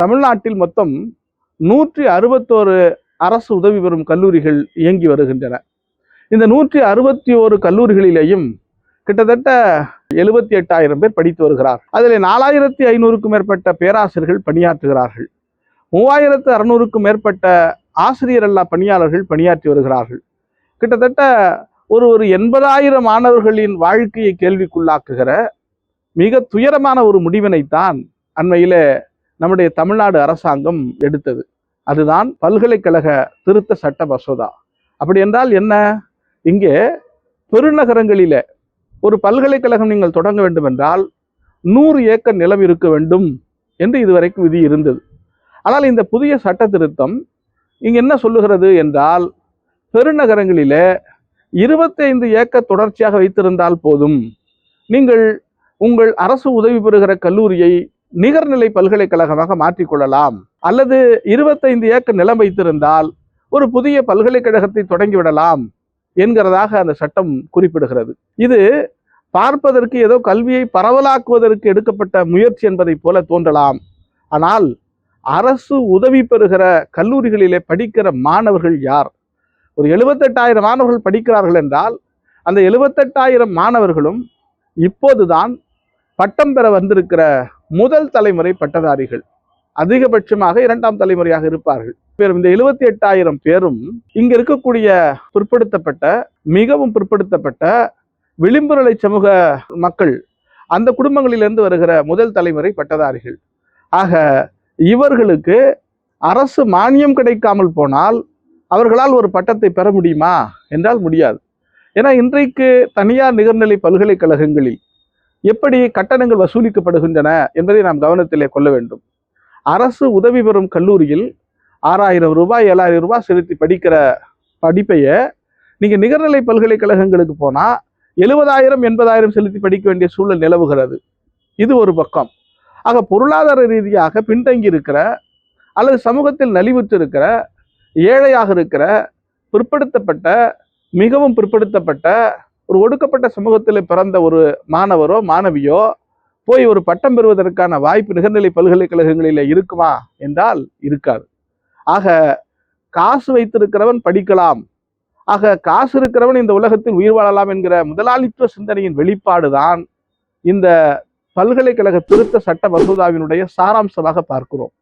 தமிழ்நாட்டில் மொத்தம் 161 அரசு உதவி பெறும் கல்லூரிகள் இயங்கி வருகின்றன. இந்த 161 கல்லூரிகளிலேயும் கிட்டத்தட்ட 78,000 பேர் படித்து வருகிறார். அதில் 4,500க்கும் மேற்பட்ட பேராசிரியர்கள் பணியாற்றுகிறார்கள். 3,600க்கும் மேற்பட்ட ஆசிரியர் அல்லா பணியாளர்கள் பணியாற்றி வருகிறார்கள். கிட்டத்தட்ட ஒரு 80,000 மாணவர்களின் வாழ்க்கையை கேள்விக்குள்ளாக்குகிற மிக துயரமான ஒரு முடிவினைத்தான் அண்மையில நம்முடைய தமிழ்நாடு அரசாங்கம் எடுத்தது. அதுதான் பல்கலைக்கழக திருத்த சட்ட மசோதா. அப்படி என்றால் என்ன? இங்கே பெருநகரங்களில ஒரு பல்கலைக்கழகம் நீங்கள் தொடங்க வேண்டும் என்றால் 100 ஏக்கர் நிலம் இருக்க வேண்டும் என்று இதுவரைக்கும் விதி இருந்தது. ஆனால் இந்த புதிய சட்ட திருத்தம் இங்கு என்ன சொல்லுகிறது என்றால், பெருநகரங்களில 25 ஏக்கர் தொடர்ச்சியாக வைத்திருந்தால் போதும், நீங்கள் உங்கள் அரசு உதவி பெறுகிற கல்லூரியை நிகர்நிலை பல்கலைக்கழகமாக மாற்றிக்கொள்ளலாம். அல்லது 25 ஏக்கர் நிலம் வைத்திருந்தால் ஒரு புதிய பல்கலைக்கழகத்தை தொடங்கிவிடலாம் என்கிறதாக அந்த சட்டம் குறிப்பிடுகிறது. இது பார்ப்பதற்கு ஏதோ கல்வியை பரவலாக்குவதற்கு எடுக்கப்பட்ட முயற்சி என்பதை போல தோன்றலாம். ஆனால் அரசு உதவி பெறுகிற கல்லூரிகளிலே படிக்கிற மாணவர்கள் யார்? ஒரு 78,000 மாணவர்கள் படிக்கிறார்கள் என்றால் அந்த 78,000 மாணவர்களும் இப்போதுதான் பட்டம் பெற வந்திருக்கிற முதல் தலைமுறை பட்டதாரிகள். அதிகபட்சமாக 2ஆம் தலைமுறையாக இருப்பார்கள். இந்த 78,000 பேரும் இங்க இருக்கக்கூடிய பிற்படுத்தப்பட்ட, மிகவும் பிற்படுத்தப்பட்ட விளிம்பு நிலை சமூக மக்கள், அந்த குடும்பங்களிலிருந்து வருகிற முதல் தலைமுறை பட்டதாரிகள். ஆக இவர்களுக்கு அரசு மானியம் கிடைக்காமல் போனால் அவர்களால் ஒரு பட்டத்தை பெற முடியுமா என்றால் முடியாது. ஏன்னா இன்றைக்கு தனியார் நிகர்நிலை பல்கலைக்கழகங்களில் எப்படி கட்டணங்கள் வசூலிக்கப்படுகின்றன என்பதை நாம் கவனத்திலே கொள்ள வேண்டும். அரசு உதவி பெறும் கல்லூரியில் 6,000 ரூபாய் 7,000 ரூபாய் செலுத்தி படிக்கிற படிப்பையை நீங்க நிகர்நிலை பல்கலைக்கழகங்களுக்கு போனா 70,000 80,000 செலுத்தி படிக்க வேண்டிய சூழல் நிலவுகிறது. இது ஒரு பக்கம். ஆக பொருளாதார ரீதியாக பின்தங்கி இருக்கிற அல்லது சமூகத்தில் நலிவுற்று இருக்கிற, ஏழையாக இருக்கிற, பிற்படுத்தப்பட்ட, மிகவும் பிற்படுத்தப்பட்ட ஒரு ஒடுக்கப்பட்ட சமூகத்தில் பிறந்த ஒரு மாணவரோ மாணவியோ போய் ஒரு பட்டம் பெறுவதற்கான வாய்ப்பு நிகர்நிலை பல்கலைக்கழகங்களில் இருக்குமா என்றால் இருக்காது. ஆக காசு வைத்திருக்கிறவன் படிக்கலாம், ஆக காசு இருக்கிறவன் இந்த உலகத்தில் உயிர் வாழலாம் என்கிற முதலாளித்துவ சிந்தனையின் வெளிப்பாடுதான் இந்த பல்கலைக்கழக திருத்த சட்ட மசோதாவினுடைய சாராம்சமாக பார்க்கிறோம்.